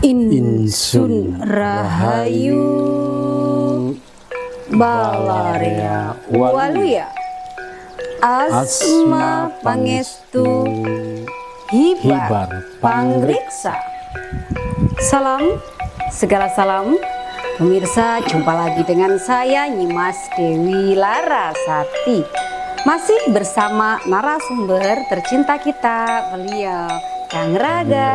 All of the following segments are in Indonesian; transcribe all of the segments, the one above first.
Insun Rahayu Balaria Waluya Asma Pangestu Hibar Pangriksa. Salam, segala salam pemirsa, jumpa lagi dengan saya Nyimas Dewi Larasati, masih bersama narasumber tercinta kita, beliau Kang Raga.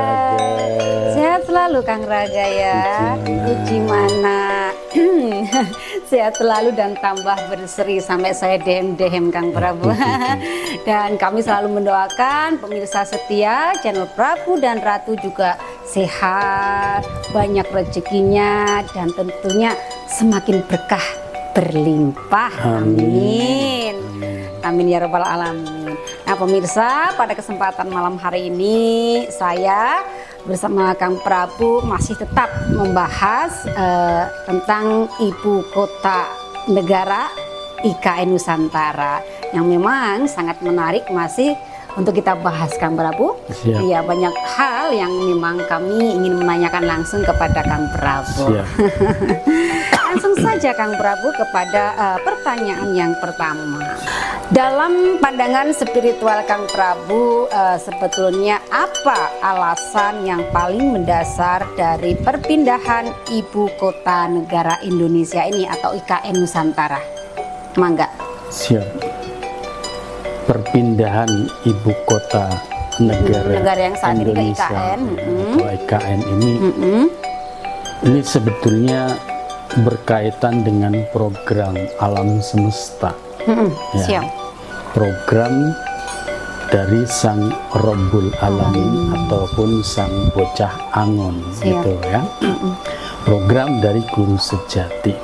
Sehat selalu Kang Raga ya. Gimana? Sehat selalu dan tambah berseri sampai saya dehem-dehem Kang Prabu. Dan kami selalu mendoakan pemirsa setia channel Prabu dan Ratu juga sehat, banyak rezekinya, dan tentunya semakin berkah berlimpah. Amin. Amin ya rabbal alamin. Nah pemirsa, pada kesempatan malam hari ini saya bersama Kang Prabu masih tetap membahas tentang ibu kota negara IKN Nusantara yang memang sangat menarik masih untuk kita bahas Kang Prabu. Iya, banyak hal yang memang kami ingin menanyakan langsung kepada Kang Prabu. Langsung saja Kang Prabu kepada pertanyaan yang pertama. Dalam pandangan spiritual Kang Prabu, sebetulnya apa alasan yang paling mendasar dari perpindahan ibu kota negara Indonesia ini atau IKN Nusantara? Mangga. Siap. Perpindahan ibu kota negara yang saat Indonesia ini ke IKN, atau IKN ini sebetulnya berkaitan dengan program alam semesta. Siap. Program dari sang Rabbul Alamin ataupun sang bocah angon. Siap. Gitu ya. Program dari guru sejati.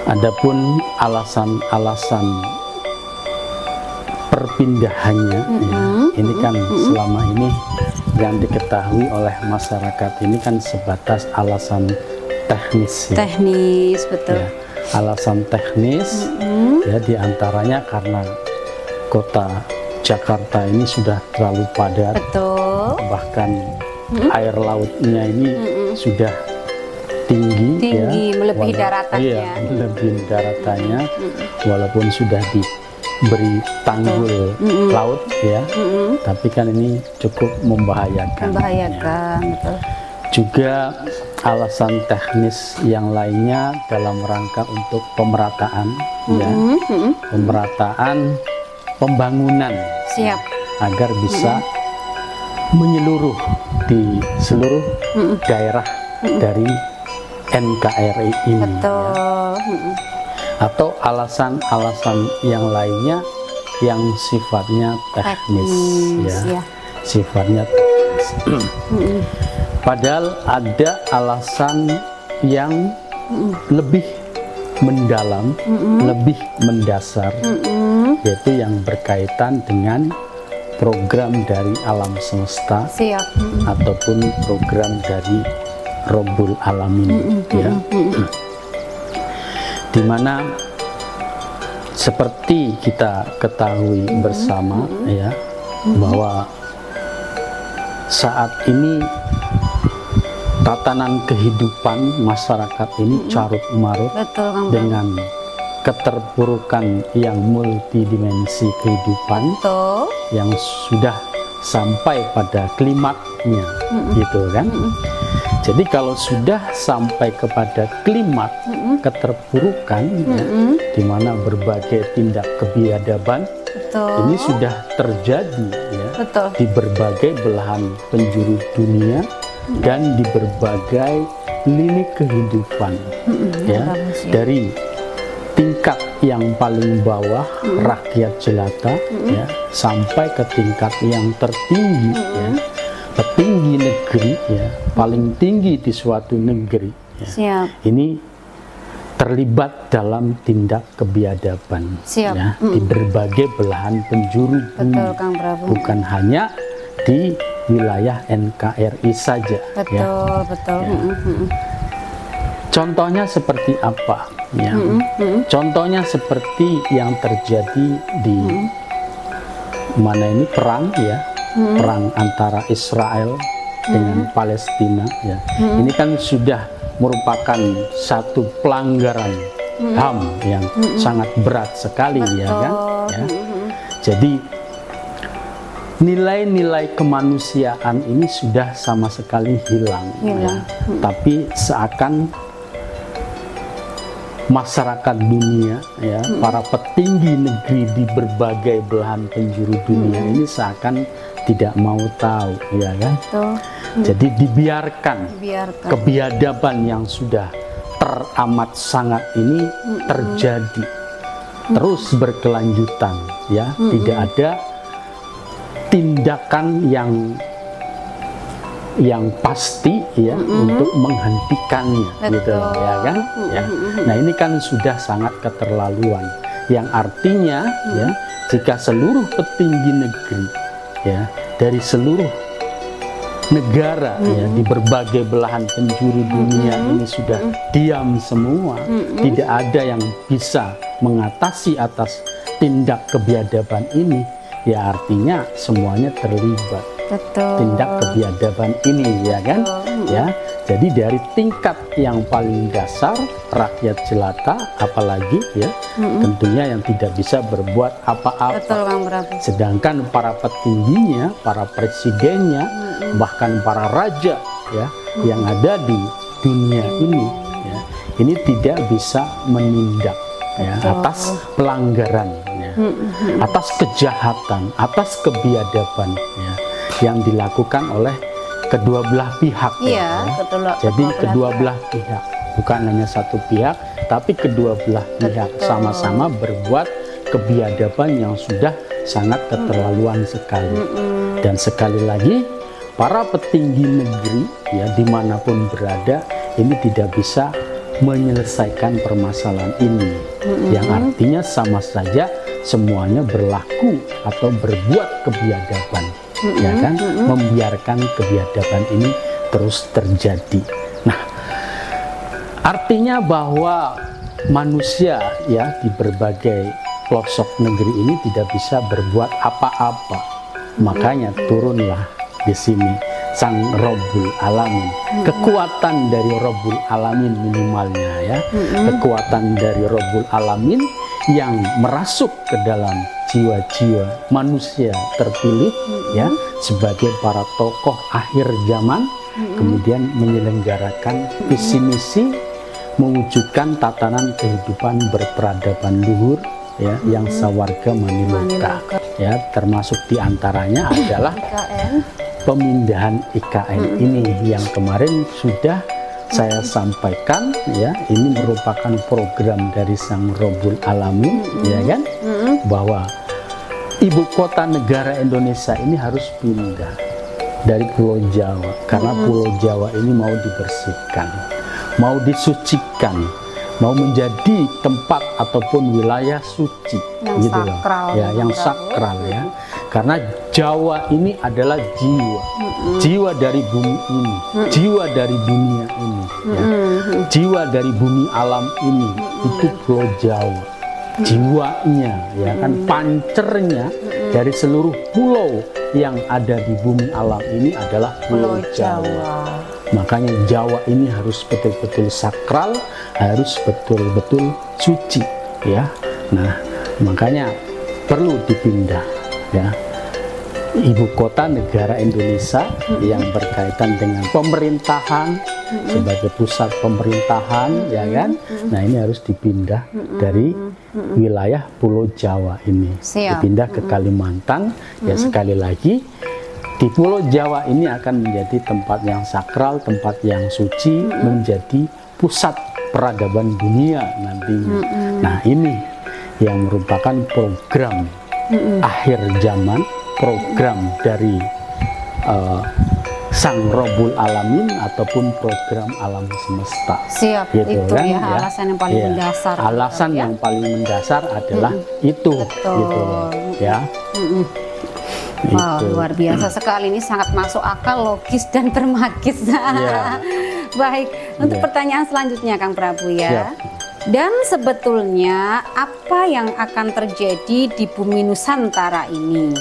Adapun alasan-alasan perpindahannya, ini kan selama ini yang diketahui oleh masyarakat ini kan sebatas alasan teknis. Teknis, betul. Ya, alasan teknis, ya diantaranya karena kota Jakarta ini sudah terlalu padat, betul. bahkan air lautnya ini sudah tinggi, ya, melebihi daratannya. Iya, melebihi daratannya, walaupun sudah diberi tanggul laut, ya, tapi kan ini cukup membahayakan. Betul. Juga alasan teknis yang lainnya dalam rangka untuk pemerataan, ya, pemerataan pembangunan. Siap. Agar bisa menyeluruh di seluruh daerah dari NKRI ini. Betul. Ya. Atau alasan-alasan yang lainnya yang sifatnya teknis, ya. Sifatnya teknis. Padahal ada alasan yang lebih mendalam, lebih mendasar, yaitu yang berkaitan dengan program dari alam semesta. Siap. Ataupun program dari Rabbul Alamin, ya. Dimana seperti kita ketahui bersama, ya, bahwa saat ini tatanan kehidupan masyarakat ini carut marut dengan keterpurukan yang multidimensi kehidupan, yang sudah sampai pada klimaksnya, gitu kan. Jadi kalau sudah sampai kepada klimaks keterpurukan, ya, di mana berbagai tindak kebiadaban ini sudah terjadi, ya, di berbagai belahan penjuru dunia dan di berbagai lini kehidupan, ya, dari tingkat yang paling bawah rakyat jelata, ya, sampai ke tingkat yang tertinggi, ya, petinggi negeri, ya, paling tinggi di suatu negeri, ya. Ini terlibat dalam tindak kebiadaban, ya, di berbagai belahan penjuru dunia, bukan hanya di wilayah NKRI saja. Betul. Contohnya seperti apa? Ya. Contohnya seperti yang terjadi di mana ini perang, ya, perang antara Israel dengan Palestina ya. Ini kan sudah merupakan satu pelanggaran HAM yang sangat berat sekali ya kan ya. Jadi nilai-nilai kemanusiaan ini sudah sama sekali hilang. Ya. Tapi seakan masyarakat dunia ya, para petinggi negeri di berbagai belahan penjuru dunia ini seakan tidak mau tahu ya kan. Jadi dibiarkan kebiadaban yang sudah teramat sangat ini terjadi terus berkelanjutan ya. Tidak ada tindakan yang pasti ya untuk menghentikannya gitu ya kan ya. Nah ini kan sudah sangat keterlaluan, yang artinya ya jika seluruh petinggi negeri ya dari seluruh negara ya di berbagai belahan penjuru dunia ini sudah diam semua, tidak ada yang bisa mengatasi atas tindak kebiadaban ini, ya artinya semuanya terlibat tindak kebiadaban ini ya kan ya. Jadi dari tingkat yang paling dasar rakyat jelata apalagi ya tentunya yang tidak bisa berbuat apa-apa, sedangkan para petingginya, para presidennya, bahkan para raja ya yang ada di dunia ini ya, ini tidak bisa menindak ya atas pelanggaran ya, atas kejahatan, atas kebiadaban ya yang dilakukan oleh kedua belah pihak ya. Jadi kedua belah pihak, bukan hanya satu pihak, tapi kedua belah pihak sama-sama berbuat kebiadaban yang sudah sangat keterlaluan sekali. Dan sekali lagi, para petinggi negeri ya dimanapun berada ini tidak bisa menyelesaikan permasalahan ini, yang artinya sama saja semuanya berlaku atau berbuat kebiadaban ya kan, membiarkan kebiadaban ini terus terjadi. Nah, artinya bahwa manusia ya di berbagai pelosok negeri ini tidak bisa berbuat apa-apa. Makanya turunlah di sini Sang Rabbul Alamin, kekuatan dari Rabbul Alamin minimalnya ya, kekuatan dari Rabbul Alamin yang merasuk ke dalam jiwa-jiwa manusia terpilih ya sebagai para tokoh akhir zaman, kemudian menyelenggarakan visi misi mewujudkan tatanan kehidupan berperadaban luhur ya yang sawarga maniloka ya, termasuk diantaranya adalah pemindahan IKN ini yang kemarin sudah saya sampaikan ya. Ini merupakan program dari Sang Rabbul Alamin ya kan, bahwa ibu kota negara Indonesia ini harus pindah dari Pulau Jawa karena Pulau Jawa ini mau dibersihkan, mau disucikan, mau menjadi tempat ataupun wilayah suci yang gitu sakral, ya, yang sakral ya. Karena Jawa ini adalah jiwa dari bumi ini, jiwa dari dunia ini, ya. Jiwa dari bumi alam ini itu Pulau Jawa, jiwanya, ya kan, pancernya dari seluruh pulau yang ada di bumi alam ini adalah Pulau Jawa. Makanya Jawa ini harus betul-betul sakral, harus betul-betul suci, ya. Nah, makanya perlu dipindah, ya, ibu kota negara Indonesia yang berkaitan dengan pemerintahan sebagai pusat pemerintahan, ya kan. Nah, ini harus dipindah dari wilayah Pulau Jawa ini, dipindah ke Kalimantan. Ya, sekali lagi, di Pulau Jawa ini akan menjadi tempat yang sakral, tempat yang suci, menjadi pusat peradaban dunia nantinya. Nah, ini yang merupakan program akhir zaman, program dari Sang Rabbul Alamin ataupun program alam semesta. Siap, gitu, itu kan, ya, alasan yang paling mendasar. Alasan yang paling mendasar adalah itu, gitu loh, ya. Wow, luar biasa sekali, ini sangat masuk akal, logis dan pragmatis. Baik, untuk pertanyaan selanjutnya Kang Prabu ya. Dan sebetulnya apa yang akan terjadi di bumi Nusantara ini?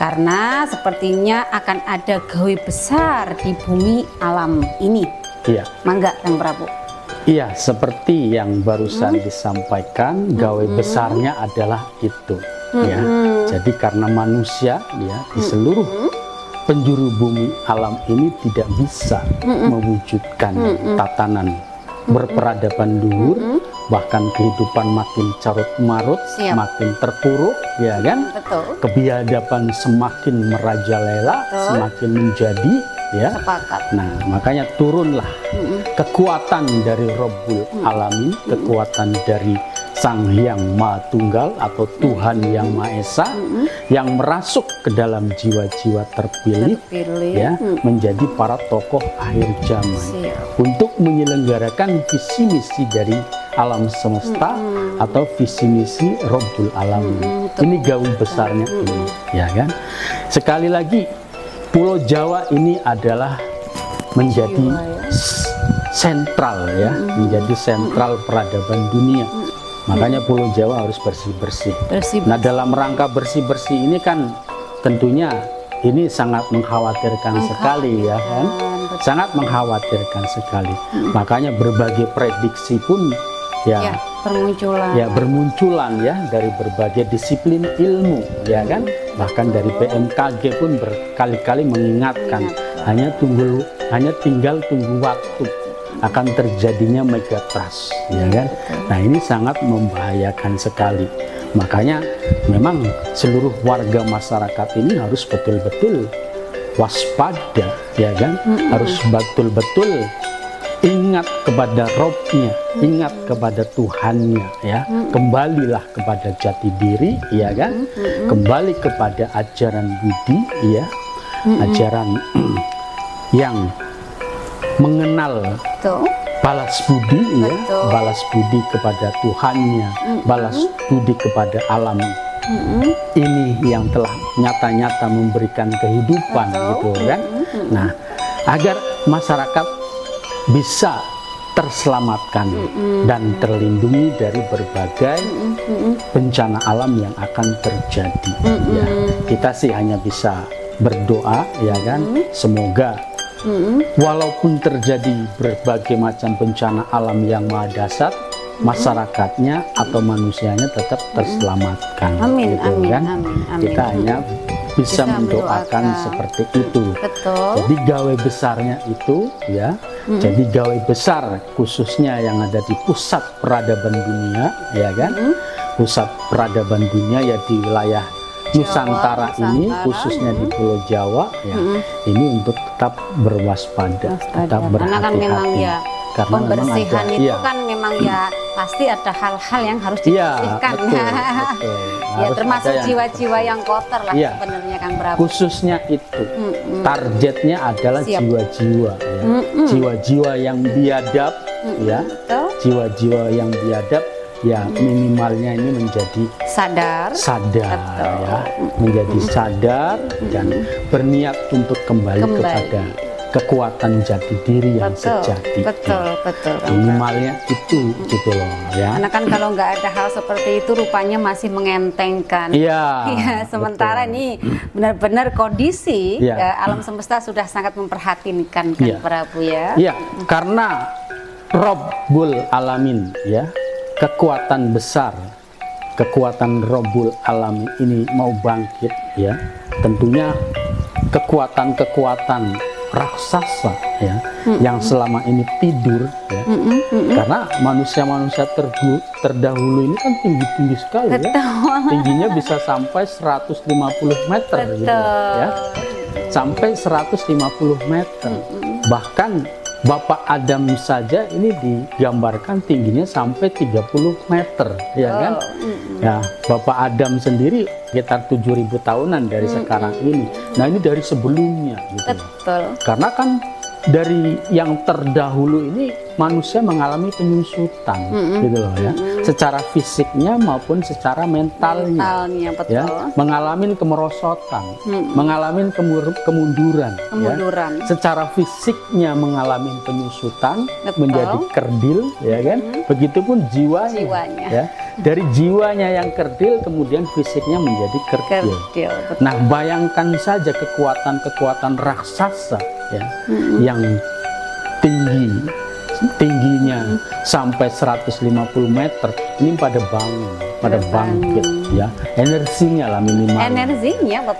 Karena sepertinya akan ada gawe besar di bumi alam ini. Iya. Mangga Kang Prabu. Iya, seperti yang barusan disampaikan, gawe besarnya adalah itu. Ya, jadi karena manusia, ya, di seluruh penjuru bumi alam ini tidak bisa mewujudkan tatanan berperadaban luhur, bahkan kehidupan makin carut marut, Siap. makin terpuruk, ya kan? Betul. Kebiadaban semakin merajalela, Betul. semakin menjadi, ya. Sepakat. Nah, makanya turunlah kekuatan dari Rabbul Alamin, kekuatan dari Sang Hyang Maha Tunggal atau Tuhan Yang Maha Esa, yang merasuk ke dalam jiwa-jiwa terpilih, Terpilih. ya, menjadi para tokoh akhir zaman Siap. untuk menyelenggarakan visi misi dari alam semesta atau visi misi Rabbul Alamin. betul. Ini gawe besarnya ini, ya kan? Sekali lagi, Pulau Jawa ini adalah menjadi Jiwa, ya. sentral, ya, menjadi sentral peradaban dunia. Makanya Pulau Jawa harus bersih-bersih. Bersih. Nah, dalam rangka bersih-bersih ini kan tentunya ini sangat mengkhawatirkan sekali, ya kan? betul. Sangat mengkhawatirkan sekali. Makanya berbagai prediksi pun Ya, bermunculan. ya bermunculan, ya, dari berbagai disiplin ilmu, ya kan, bahkan dari BMKG pun berkali-kali mengingatkan hanya tinggal tunggu waktu akan terjadinya megatrust, ya kan. Nah, ini sangat membahayakan sekali. Makanya memang seluruh warga masyarakat ini harus betul-betul waspada, ya kan, harus betul-betul ingat kepada Robnya, ingat kepada Tuhannya, ya. Kembalilah kepada jati diri, ya kan. Kembali kepada ajaran budi, ya. Ajaran yang mengenal Betul. balas budi, ya. Betul. Balas budi kepada Tuhannya, balas budi kepada alam ini yang telah nyata-nyata memberikan kehidupan, gitu kan. Nah, agar masyarakat bisa terselamatkan dan terlindungi dari berbagai bencana alam yang akan terjadi. Ya, kita sih hanya bisa berdoa, ya kan, semoga walaupun terjadi berbagai macam bencana alam yang maha dahsyat, masyarakatnya atau manusianya tetap terselamatkan. Amin, gitu amin, kan. amin, amin. Kita hanya bisa mendoakan mendoakan. seperti itu. Betul. Jadi gawe besarnya itu, ya. Jadi gawe besar khususnya yang ada di pusat peradaban dunia, ya kan. Pusat peradaban dunia ya di wilayah Nusantara ini, Nusantara. khususnya di Pulau Jawa, ya. Ini untuk tetap berwaspada, tetap Karena kan memang berhati-hati. ya Karena memang pembersihan ada- itu iya. kan memang ya pasti ada hal-hal yang harus Iya, dibersihkan. betul, betul. Ya Harus termasuk ada yang- jiwa-jiwa yang kotor lah Iya. sebenarnya Kang Prabu. Khususnya itu targetnya adalah Siap. jiwa-jiwa, ya. Jiwa-jiwa yang biadab, ya. Betul. Jiwa-jiwa yang biadab, ya, minimalnya ini menjadi Sadar. sadar, Betul. ya, menjadi sadar dan berniat untuk kembali kepada kekuatan jati diri yang Betul. sejati. Betul, betul. Kang Prabu. Minimalnya itu, gitu loh, ya. Karena kan kalau nggak ada hal seperti itu rupanya masih mengentengkan. Iya. Iya, sementara betul. ini benar-benar kondisi Iya. alam semesta sudah sangat memperhatinkan Kang Iya. Prabu ya. Iya, karena Rabbul Alamin, ya, kekuatan besar, kekuatan Rabbul Alamin ini mau bangkit, ya, tentunya kekuatan-kekuatan raksasa, ya, yang selama ini tidur, ya, karena manusia-manusia terdahulu ini kan tinggi-tinggi sekali, ya, Betul. tingginya bisa sampai 150 meter, gitu, ya, sampai 150 meter, bahkan Bapak Adam saja ini digambarkan tingginya sampai 30 meter, ya kan? Ya, Bapak Adam sendiri sekitar 7.000 tahunan dari sekarang ini. Nah, ini dari sebelumnya, gitu. Betul. Karena kan dari yang terdahulu ini manusia mengalami penyusutan, gitu loh ya, secara fisiknya maupun secara mentalnya, betul. ya, mengalami kemerosotan, mengalami kemunduran, ya. Secara fisiknya mengalami penyusutan, Betul. menjadi kerdil, ya kan, begitupun jiwanya, ya, dari jiwanya yang kerdil kemudian fisiknya menjadi kerdil. Nah, bayangkan saja kekuatan raksasa, ya, yang tingginya sampai 150 meter, ini pada bangkit, ya, energinya lah minimal,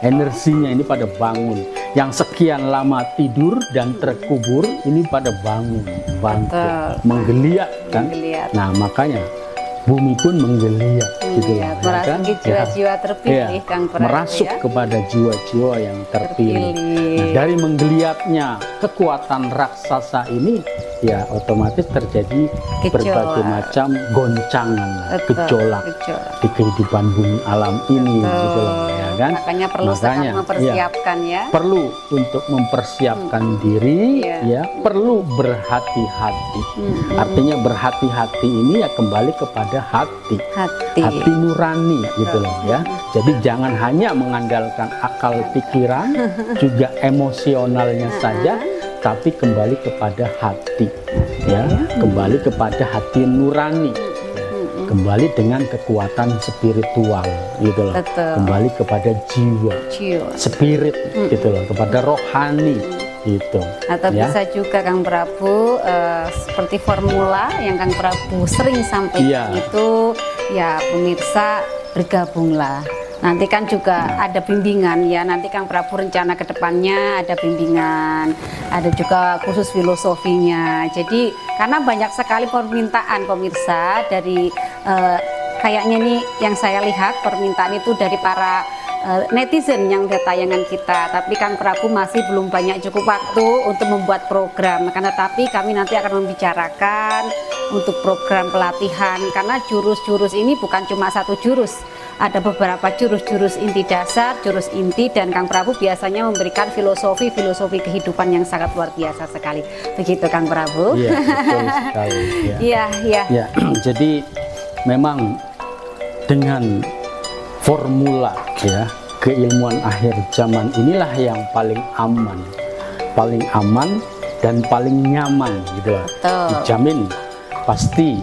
energinya ini pada bangun, yang sekian lama tidur dan terkubur ini pada bangkit, menggeliat kan. Nah, makanya bumi pun menggeliat, gitu ya, kan? Jiwa-jiwa terpilih, ya, Kang Prabu, merasuk ya, kepada jiwa-jiwa yang terpilih. Nah, dari menggeliatnya kekuatan raksasa ini, ya otomatis terjadi berbagai macam goncangan, gejolak di kehidupan bumi alam ini, gitu loh, ya kan? Makanya perlu sangat mempersiapkan, ya. Perlu untuk mempersiapkan diri, ya, perlu berhati-hati. Artinya berhati-hati ini ya kembali kepada hati nurani, gitu loh, ya. Jadi jangan hanya mengandalkan akal pikiran, juga emosionalnya saja, tapi kembali kepada hati, ya, kembali kepada hati nurani, kembali dengan kekuatan spiritual, gitu loh, kembali kepada jiwa, spirit, gitu loh, kepada rohani, gitu. Atau ya, bisa juga Kang Prabu seperti formula yang Kang Prabu sering sampaikan itu, ya pemirsa, bergabunglah. Nanti kan juga ada bimbingan, ya, nanti Kang Prabu rencana ke depannya ada bimbingan, ada juga khusus filosofinya. Jadi karena banyak sekali permintaan pemirsa dari kayaknya nih yang saya lihat permintaan itu dari para netizen yang lihat tayangan kita, tapi Kang Prabu masih belum banyak cukup waktu untuk membuat program. Karena tapi kami nanti akan membicarakan untuk program pelatihan, karena jurus-jurus ini bukan cuma satu jurus, ada beberapa jurus-jurus inti dasar, jurus inti, dan Kang Prabu biasanya memberikan filosofi kehidupan yang sangat luar biasa sekali. Begitu Kang Prabu? Iya, betul sekali. Iya. Ya, jadi memang dengan formula, ya, keilmuan akhir zaman inilah yang paling aman dan paling nyaman, gitu lah. Dijamin pasti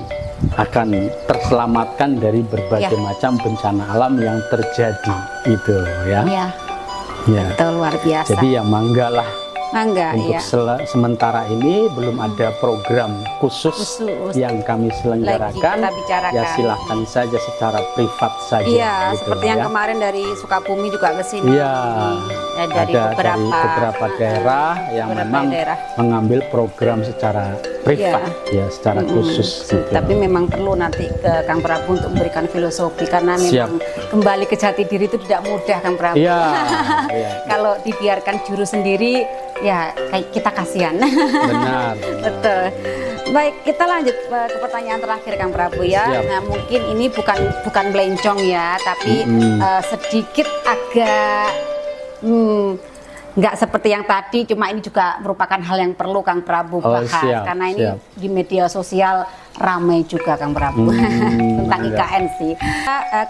akan terselamatkan dari berbagai macam bencana alam yang terjadi, itu ya. Betul, luar biasa. Jadi ya manggalah. Untuk sementara ini belum ada program khusus yang kami selenggarakan, ya silahkan saja secara privat saja. Iya, gitu, seperti yang kemarin dari Sukabumi juga ke sini. Iya, dari beberapa daerah yang memang mengambil program secara privat, ya secara khusus. Gitu. Tapi memang perlu nanti ke Kang Prabu untuk memberikan filosofi, karena memang kembali ke jati diri itu tidak mudah, Kang Prabu. Iya. Kalau dibiarkan juru sendiri, ya kayak kita kasihan. Benar. Betul. Baik, kita lanjut ke pertanyaan terakhir Kang Prabu, ya. Nah, mungkin ini bukan melencong, ya, tapi sedikit agak nggak seperti yang tadi, cuma ini juga merupakan hal yang perlu Kang Prabu bahas, karena ini di media sosial ramai juga Kang Prabu tentang IKN sih.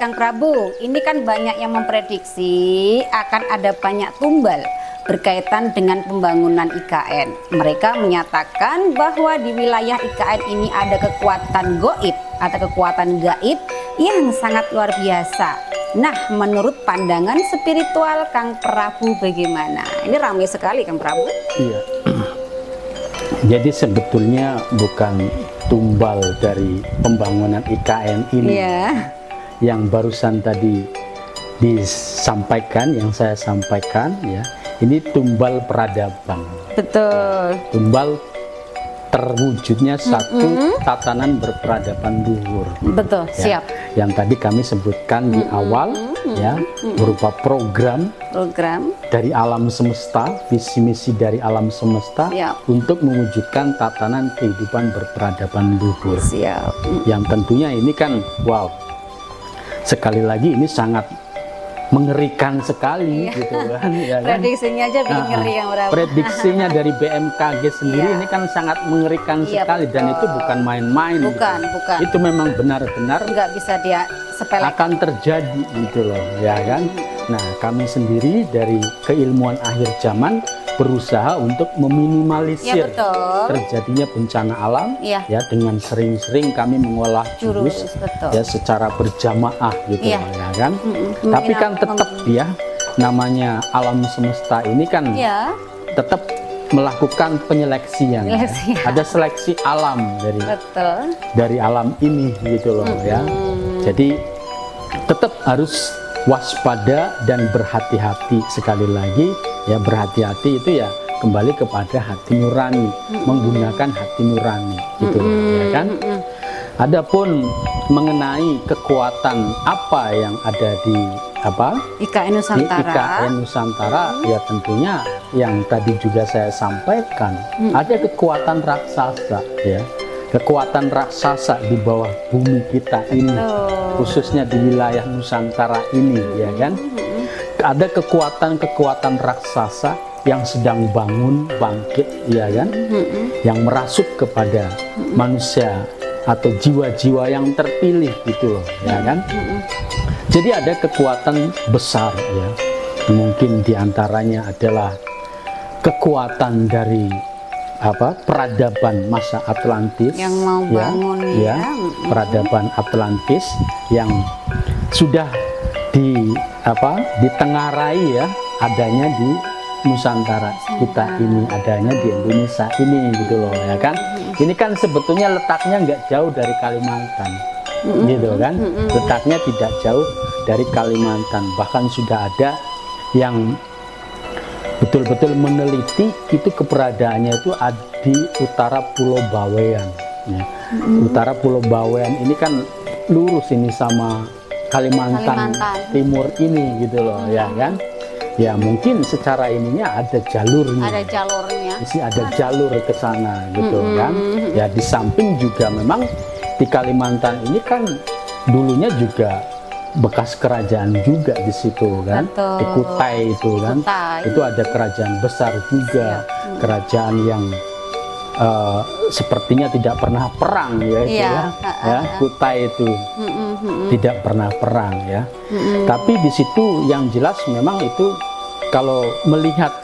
Kang Prabu, ini kan banyak yang memprediksi akan ada banyak tumbal berkaitan dengan pembangunan IKN. Mereka menyatakan bahwa di wilayah IKN ini ada kekuatan goib atau kekuatan gaib yang sangat luar biasa. Nah, menurut pandangan spiritual Kang Prabu bagaimana? Ini ramai sekali Kang Prabu. Iya. Jadi sebetulnya bukan tumbal dari pembangunan IKN ini yang barusan tadi disampaikan, yang saya sampaikan, ya. Ini tumbal peradaban. Betul. Tumbal terwujudnya satu tatanan berperadaban luhur. Betul, ya, siap. Yang tadi kami sebutkan di awal, ya, berupa program dari alam semesta, visi misi dari alam semesta, untuk mewujudkan tatanan kehidupan berperadaban luhur. Siap. Yang tentunya ini kan, wow, sekali lagi ini sangat mengerikan sekali gitu kan, ya kan? Prediksinya aja bikin ngeri yang berapa. Prediksinya dari BMKG sendiri Iya. ini kan sangat mengerikan Iya, sekali, dan itu betul. bukan main-main. Bukan, gitu. bukan. Itu memang benar-benar Nggak bisa dia sepele. akan terjadi gitu loh, ya kan? Nah, kami sendiri dari keilmuan akhir zaman berusaha untuk Ya, meminimalisir betul. terjadinya bencana alam, Iya. ya, dengan sering-sering kami mengolah Jurus, jurus betul. ya secara berjamaah gitu Iya. loh, ya kan? Mm-mm. Tapi kan tetap ya, namanya alam semesta ini kan Ya, tetap melakukan penyeleksian. Ya. Penyeleksian. Ada seleksi alam betul. dari alam ini gitu loh, ya. Jadi tetap harus waspada dan berhati-hati. Sekali lagi ya, berhati-hati itu ya kembali kepada hati nurani, menggunakan hati nurani gitu loh, ya kan. Adapun mengenai kekuatan apa yang ada di IKN di Nusantara. IKN Nusantara, ya tentunya yang tadi juga saya sampaikan, ada kekuatan raksasa ya. Kekuatan raksasa di bawah bumi kita ini, khususnya di wilayah Nusantara ini, ya kan? Ada kekuatan-kekuatan raksasa yang sedang bangkit, ya kan? Yang merasuk kepada manusia atau jiwa-jiwa yang terpilih gitu loh, ya kan? Jadi ada kekuatan besar ya. Mungkin diantaranya adalah kekuatan dari peradaban masa Atlantis Yang mau bangun ya. peradaban Atlantis yang sudah ditengarai ya, adanya di Nusantara kita ini, adanya di Indonesia ini gitu loh, ya kan. Ini kan sebetulnya letaknya nggak jauh dari Kalimantan gitu kan, letaknya tidak jauh dari Kalimantan, bahkan sudah ada yang betul-betul meneliti itu keberadaannya itu di utara Pulau Bawean ya. Utara Pulau Bawean ini kan lurus ini sama Kalimantan Timur ini gitu loh, ya kan. Ya mungkin secara ininya ada jalurnya. Ada jalurnya. Isi ada jalur ke sana gitu kan. Ya di samping juga memang di Kalimantan ini kan dulunya juga bekas kerajaan juga di situ kan. Betul. Di Kutai itu kan. Kutai. Itu ada kerajaan besar juga. Kerajaan yang sepertinya tidak pernah perang ya, itu Iya. ya. Kutai itu tidak pernah perang ya. Tapi di situ yang jelas memang itu kalau melihat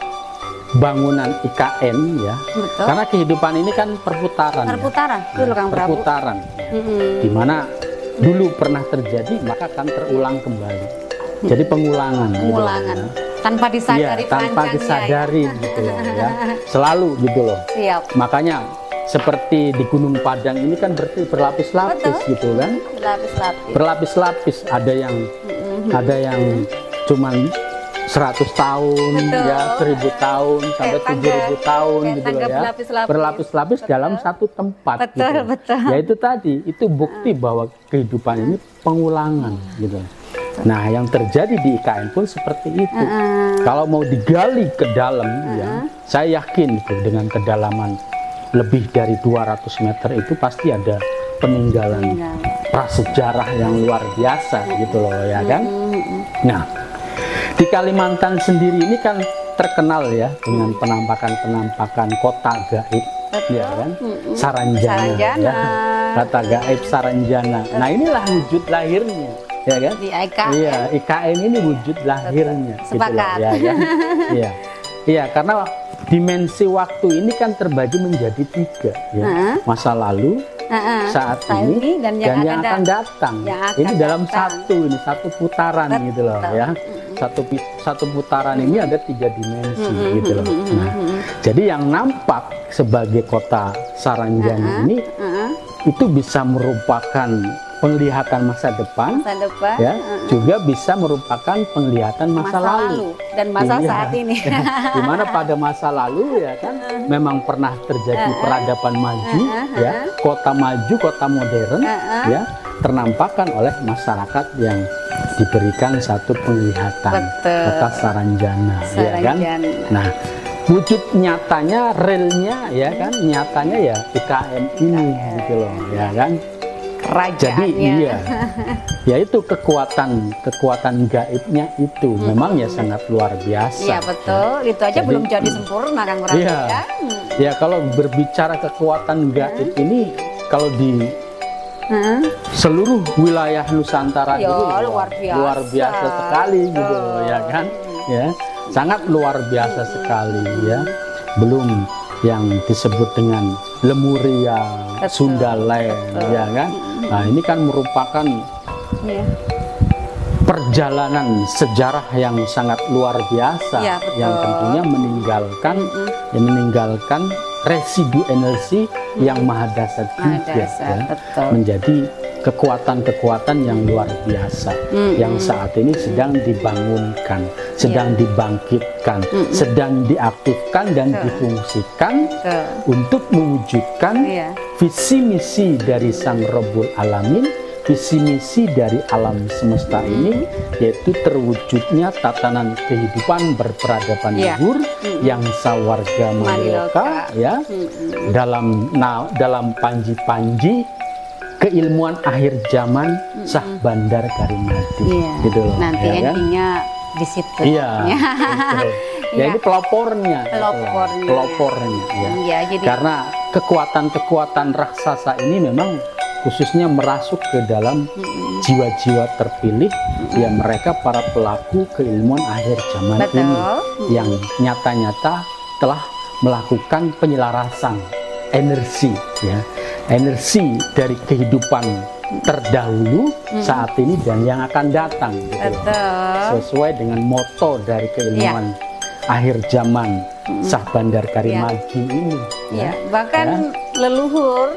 bangunan IKN ya, Betul. karena kehidupan ini kan perputaran. Perputaran, Ya. dulu Kang Prabu. Perputaran. Di mana dulu pernah terjadi maka akan terulang kembali. Jadi pengulangan. gitu loh, Pengulangan. ya. Tanpa disadari Iya, tanpa panjangnya disadari gitu loh, ya. Selalu gitu loh. Siap. Makanya seperti di Gunung Padang ini kan berlapis-lapis Betul. gitu kan. Berlapis-lapis. Berlapis-lapis, ada yang cuman 100 tahun Betul. ya, 1000 tahun sampai Kayak tangga- 7000 tahun kayak gitu loh tangga ya. berlapis-lapis. Berlapis-lapis Betul. dalam satu tempat Betul, gitu. betul. Ya itu tadi, itu bukti bahwa kehidupan ini pengulangan gitu. Nah, yang terjadi di IKN pun seperti itu. Kalau mau digali ke dalam ya, saya yakin itu dengan kedalaman lebih dari 200 meter itu pasti ada peninggalan prasejarah yang luar biasa gitu loh, ya kan. Nah, di Kalimantan sendiri ini kan terkenal ya dengan penampakan-penampakan kota gaib, ya kan, Saranjana, Saranjana. ya. Kota gaib Saranjana. Nah, inilah wujud lahirnya, ya kan. Di IKN. Iya, IKN ini wujud lahirnya, gitu loh, Sepakat. ya kan. Iya, iya, karena dimensi waktu ini kan terbagi menjadi 3 ya. Masa lalu, saat ini dan yang akan datang. Yang akan Ini dalam datang. satu putaran gitu loh ya. Satu putaran ini ada 3 dimensi gitu loh. Nah, jadi yang nampak sebagai kota Saranjana ini itu bisa merupakan penglihatan masa depan, ya, juga bisa merupakan penglihatan masa lalu dan masa Iya. saat ini. Di mana pada masa lalu ya kan memang pernah terjadi peradaban maju, ya, kota maju, kota modern, ya, ternampakkan oleh masyarakat yang diberikan satu penglihatan Betul. kota Saranjana, ya kan. Saranjana. Nah, wujud nyatanya, realnya ya kan, nyatanya ya IKN ini gitu loh, ya kan. kerajaannya. Jadi iya, ya itu kekuatan gaibnya itu memang ya sangat luar biasa. Iya betul, itu aja Jadi, belum jadi sempurna Kang Prabu Iya. ya. Ya kalau berbicara kekuatan gaib ini kalau di seluruh wilayah Nusantara Ya, ini luar biasa. sekali gitu ya kan, ya sangat luar biasa sekali ya. Belum yang disebut dengan Lemuria, Betul, Sundaland, betul. ya kan. Nah ini kan merupakan Iya. perjalanan sejarah yang sangat luar biasa, Ya, betul. yang tentunya meninggalkan residu energi yang maha dasar Maha juga, dasar, ya, betul. menjadi kekuatan-kekuatan yang luar biasa yang saat ini sedang dibangunkan, sedang dibangkitkan, sedang diaktifkan dan difungsikan Betul. untuk mewujudkan Iya. visi misi dari Sang Rabbul Alamin, visi misi dari alam semesta ini, yaitu terwujudnya tatanan kehidupan berperadaban Iya. luhur yang sawarga maniloka, ya, dalam panji-panji keilmuan akhir zaman Sah Bandar Karimati, Iya. gitu loh, Nanti ya kan? endingnya di situ. Iya, betul. Ya Iya. ini pelopornya, Pelopornya. ya. Iya, jadi Karena kekuatan-kekuatan raksasa ini memang khususnya merasuk ke dalam jiwa-jiwa terpilih, ya mereka para pelaku keilmuan akhir zaman Betul. ini yang nyata-nyata telah melakukan penyelarasan energi, ya energi dari kehidupan terdahulu, saat ini dan yang akan datang, gitu loh. betul. Sesuai dengan moto dari keilmuan akhir zaman Sah Bandar Karimati ini, Ya, bahkan leluhur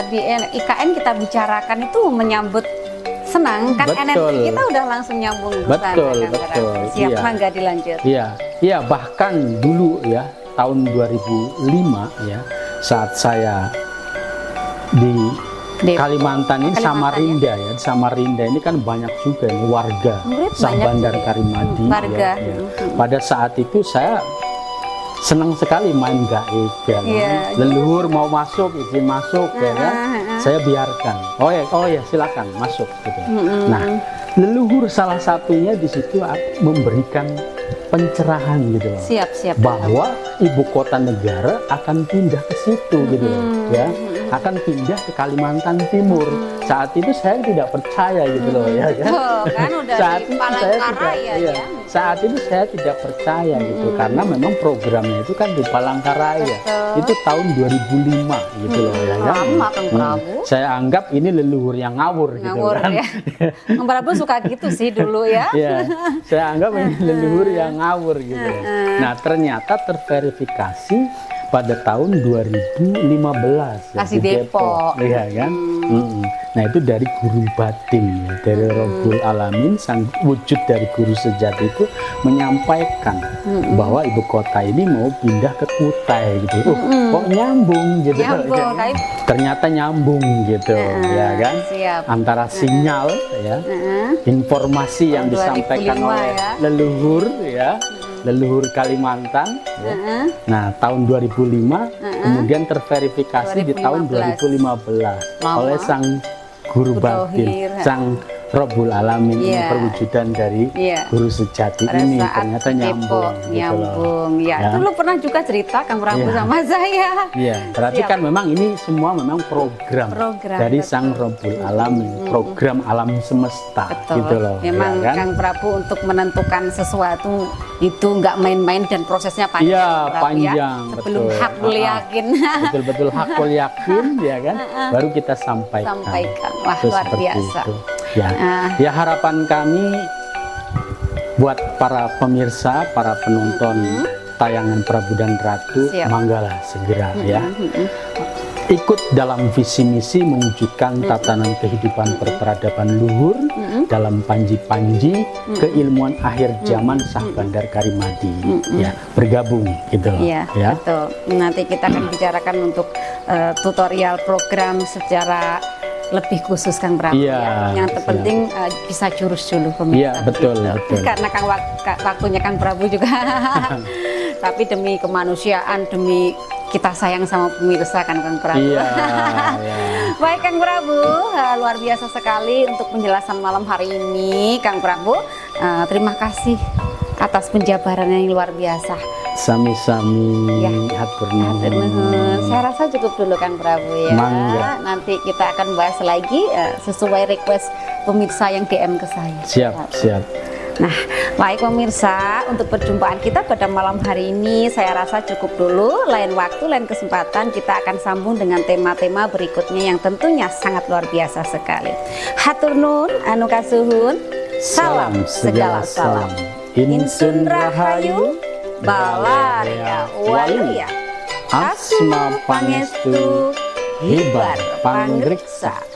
di IKN kita bicarakan itu menyambut senang kan, Betul. energi kita udah langsung nyambung ke sana, Betul, Kang betul. Prabu. Siap, Iya. mangga dilanjut. Iya, bahkan dulu ya tahun 2005 ya saat saya di Kalimantan ini, Kalimantan, Samarinda ya. Samarinda ini kan banyak juga nih warga Murid Sah banyak Bandar juga. Karimati, Warga. ya. Pada saat itu saya senang sekali main gaib, ya kan? Iya. Leluhur mau masuk, izin masuk, ya kan? Saya biarkan. Oh ya, silakan masuk gitu. Nah, leluhur salah satunya di situ memberikan pencerahan gitu loh. Siap. Bahwa ibu kota negara akan pindah ke situ gitu loh, ya akan pindah ke Kalimantan Timur. Saat itu saya tidak percaya gitu loh, ya kan. Oh, kan udah Saat di itu saya Palangkaraya tidak, ya. saat itu saya tidak percaya gitu karena memang programnya itu kan di Palangkaraya. Betul. Itu tahun 2005 gitu loh, ya kan. Lama, Kang Prabu. Saya anggap ini leluhur yang ngawur gitu Ngawur kan. ya. Kang Prabu suka gitu sih dulu ya. Ya, saya anggap ini leluhur yang ngawur gitu. Nah, ternyata terverifikasi pada tahun 2015 ya, Kasih di Depok. Iya kan? Nah, itu dari guru batin ya, dari Rabbul Alamin, sang wujud dari guru sejati itu menyampaikan bahwa ibu kota ini mau pindah ke Kutai gitu. Kok nyambung gitu. Nyambung, Ya. kayak- Ternyata nyambung gitu, ya kan? Siap. Antara sinyal ya, informasi yang Tahun disampaikan 2005 oleh ya. leluhur ya, leluhur Kalimantan ya. Nah, tahun 2005 kemudian terverifikasi di tahun 2015 Lama. oleh sang guru batin, Dohir. sang Rabbul Alamin, ini Iya. perwujudan dari Iya. guru sejati Pada ini saat ternyata Depok, nyambung gitu loh. nyambung. Ya, Ya. dulu pernah juga cerita Kang Prabu Iya. sama saya. Iya, berarti Siap. kan memang ini semua memang program, Program, dari betul. sang Rabbul Alamin, program alam semesta Betul. gitu loh. Memang ya kan? Kang Prabu untuk menentukan sesuatu itu nggak main-main dan prosesnya panjang. Iya, Kang Prabu, panjang, ya. Sebelum betul. hakul yakin. Betul-betul hakul yakin ya kan, baru kita sampaikan. Wah, Itu luar seperti biasa. itu. Ya. Ya, harapan kami buat para pemirsa, para penonton tayangan Prabu dan Ratu, Siap. manggalah segera ya. Ikut dalam visi misi mewujudkan tatanan kehidupan berperadaban luhur dalam panji-panji keilmuan akhir zaman Sah Bandar Karimati. Ya, bergabung gitu loh. Iya, Ya. betul. Nanti kita akan bicarakan untuk tutorial program secara lebih khusus Kang Prabu. Iya, Ya. Yang terpenting bisa jurus dulu pemirsa. Iya, betul, begitu. betul. Karena Kang waktunya Kang Prabu juga. Tapi demi kemanusiaan, demi kita sayang sama pemirsa kan Kang Prabu. Iya, iya. Baik Kang Prabu, luar biasa sekali untuk penjelasan malam hari ini Kang Prabu. Terima kasih atas penjabaran yang luar biasa. Sami-sami Ya. hatur Hatur nuhun. nuhun. Saya rasa cukup dulu Kang Prabu ya. Mangga. Nanti kita akan bahas lagi sesuai request pemirsa yang DM ke saya. Siap, siap. Nah, baik pemirsa, untuk perjumpaan kita pada malam hari ini saya rasa cukup dulu. Lain waktu, lain kesempatan kita akan sambung dengan tema-tema berikutnya yang tentunya sangat luar biasa sekali. Hatur nuhun, anu kasuhun, salam segala salam. Insun rahayu, balaria waluya, asma pangestu, hibar pangriksa.